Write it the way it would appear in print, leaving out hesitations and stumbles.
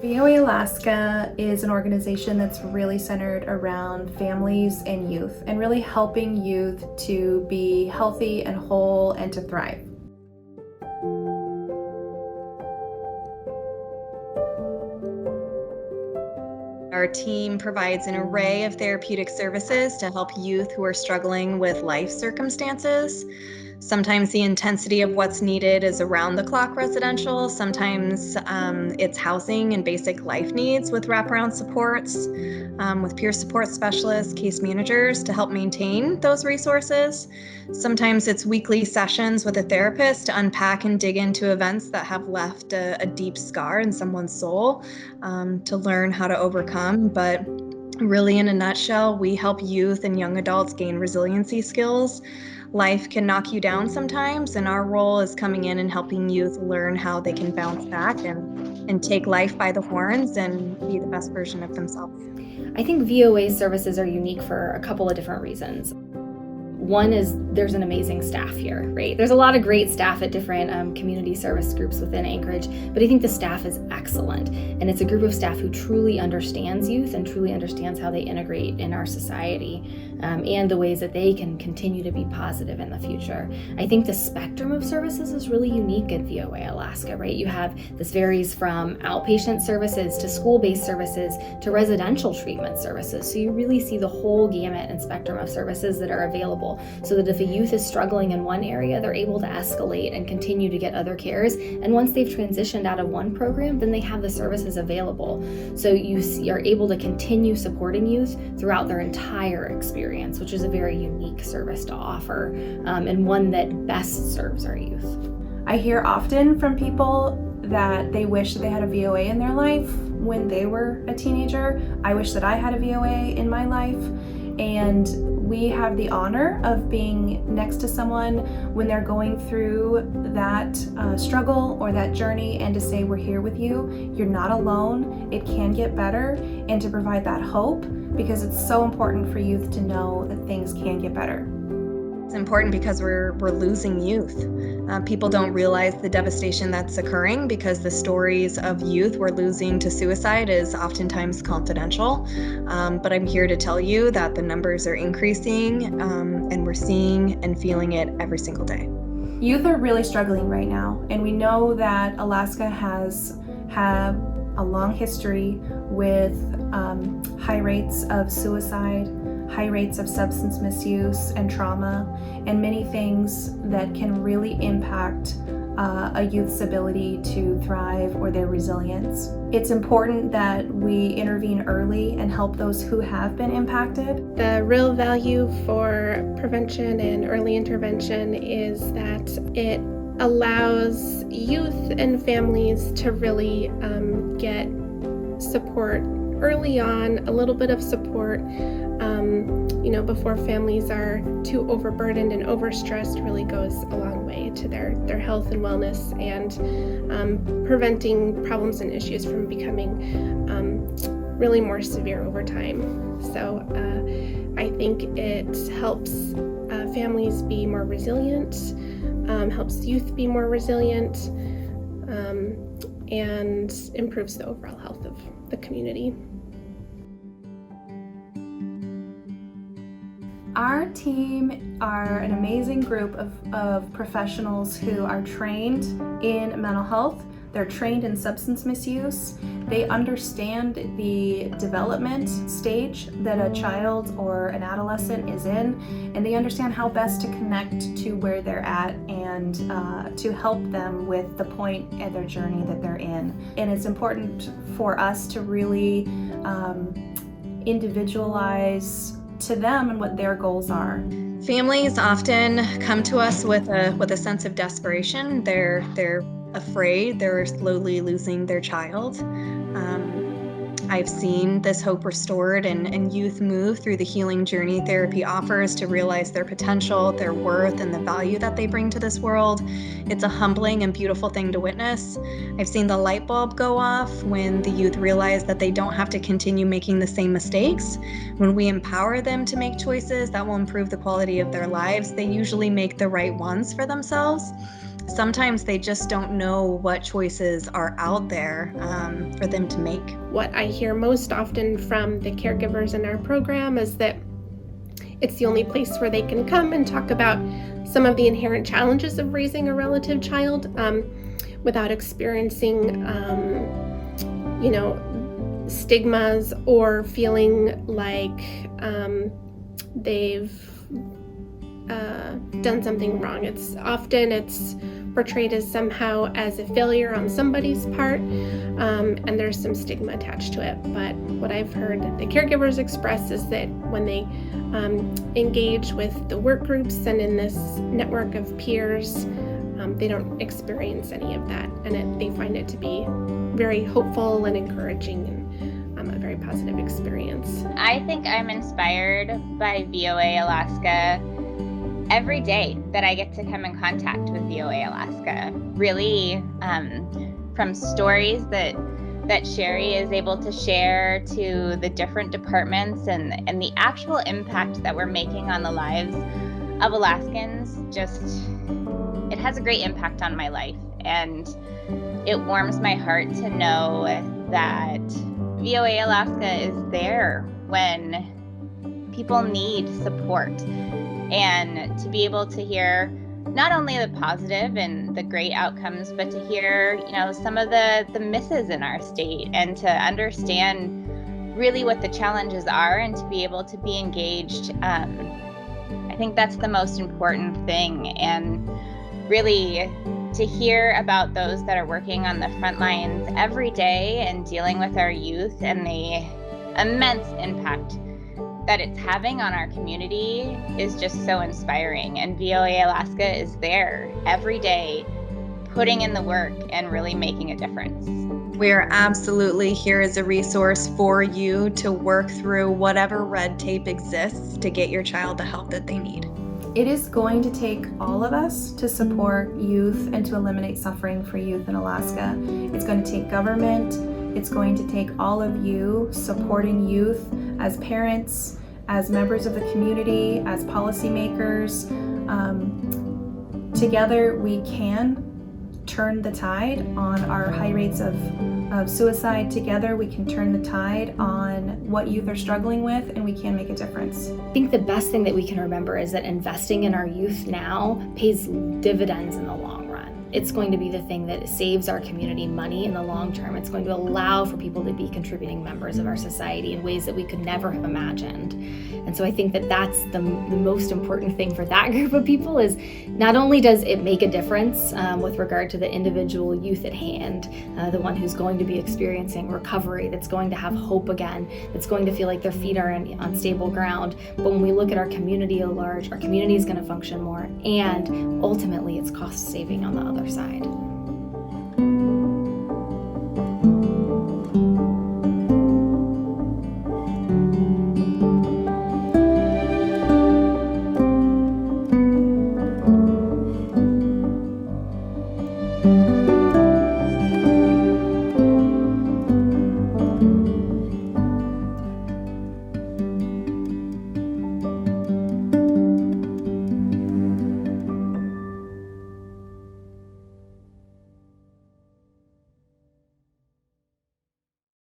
VOA Alaska is an organization that's really centered around families and youth and really helping youth to be healthy and whole and to thrive. Our team provides an array of therapeutic services to help youth who are struggling with life circumstances. Sometimes the intensity of what's needed is around-the-clock residential. Sometimes it's housing and basic life needs with wraparound supports, with peer support specialists, case managers to help maintain those resources. Sometimes it's weekly sessions with a therapist to unpack and dig into events that have left a deep scar in someone's soul, to learn how to overcome. But really, in a nutshell, we help youth and young adults gain resiliency skills. Life can knock you down sometimes, and our role is coming in and helping youth learn how they can bounce back and take life by the horns and be the best version of themselves. I think VOA services are unique for a couple of different reasons. One is there's an amazing staff here, right? There's a lot of great staff at different community service groups within Anchorage, but I think the staff is excellent. And it's a group of staff who truly understands youth and truly understands how they integrate in our society, and the ways that they can continue to be positive in the future. I think the spectrum of services is really unique at VOA Alaska, right? You have, this varies from outpatient services to school-based services to residential treatment services. So you really see the whole gamut and spectrum of services that are available, so that if a youth is struggling in one area, they're able to escalate and continue to get other cares. And once they've transitioned out of one program, then they have the services available. So you're able to continue supporting youth throughout their entire experience, which is a very unique service to offer, and one that best serves our youth. I hear often from people that they wish that they had a VOA in their life when they were a teenager. I wish that I had a VOA in my life. And we have the honor of being next to someone when they're going through that struggle or that journey, and to say, we're here with you, you're not alone, it can get better, and to provide that hope, because it's so important for youth to know that things can get better. It's important because we're losing youth. People don't realize the devastation that's occurring because the stories of youth we're losing to suicide is oftentimes confidential. But I'm here to tell you that the numbers are increasing, and we're seeing and feeling it every single day. Youth are really struggling right now, and we know that Alaska has had a long history with high rates of suicide, high rates of substance misuse and trauma, and many things that can really impact a youth's ability to thrive or their resilience. It's important that we intervene early and help those who have been impacted. The real value for prevention and early intervention is that it allows youth and families to really get support early on, a little bit of support, before families are too overburdened and overstressed, really goes a long way to their health and wellness, and preventing problems and issues from becoming really more severe over time. So I think it helps families be more resilient, helps youth be more resilient, and improves the overall health of the community. Our team are an amazing group of professionals who are trained in mental health. They're trained in substance misuse. They understand the development stage that a child or an adolescent is in, and they understand how best to connect to where they're at and to help them with the point in their journey that they're in. And it's important for us to really individualize to them and what their goals are. Families often come to us with a sense of desperation. They're afraid they're slowly losing their child. I've seen this hope restored and youth move through the healing journey therapy offers to realize their potential, their worth, and the value that they bring to this world. It's a humbling and beautiful thing to witness. I've seen the light bulb go off when the youth realize that they don't have to continue making the same mistakes. When we empower them to make choices that will improve the quality of their lives, they usually make the right ones for themselves. sometimes they just don't know what choices are out there for them to make. What I hear most often from the caregivers in our program is that it's the only place where they can come and talk about some of the inherent challenges of raising a relative child without experiencing, stigmas or feeling like they've done something wrong. It's portrayed as somehow as a failure on somebody's part, and there's some stigma attached to it. But what I've heard the caregivers express is that when they engage with the work groups and in this network of peers, they don't experience any of that, and they find it to be very hopeful and encouraging and a very positive experience. I think I'm inspired by VOA Alaska every day that I get to come in contact with VOA Alaska. Really, from stories that Sherry is able to share to the different departments and the actual impact that we're making on the lives of Alaskans, it has a great impact on my life. And it warms my heart to know that VOA Alaska is there when people need support. And to be able to hear not only the positive and the great outcomes, but to hear, some of the misses in our state and to understand really what the challenges are and to be able to be engaged. I think that's the most important thing. And really to hear about those that are working on the front lines every day and dealing with our youth and the immense impact that it's having on our community is just so inspiring. And VOA Alaska is there every day, putting in the work and really making a difference. We're absolutely here as a resource for you to work through whatever red tape exists to get your child the help that they need. It is going to take all of us to support youth and to eliminate suffering for youth in Alaska. It's going to take government. It's going to take all of you supporting youth as parents, as members of the community, as policymakers. Together we can turn the tide on our high rates of suicide. Together we can turn the tide on what youth are struggling with, and we can make a difference. I think the best thing that we can remember is that investing in our youth now pays dividends in the long run. It's going to be the thing that saves our community money in the long term. It's going to allow for people to be contributing members of our society in ways that we could never have imagined. And so I think that that's the most important thing for that group of people is not only does it make a difference with regard to the individual youth at hand, the one who's going to be experiencing recovery, that's going to have hope again, that's going to feel like their feet are on stable ground. But when we look at our community at large, our community is going to function more, and ultimately it's cost saving on the other side.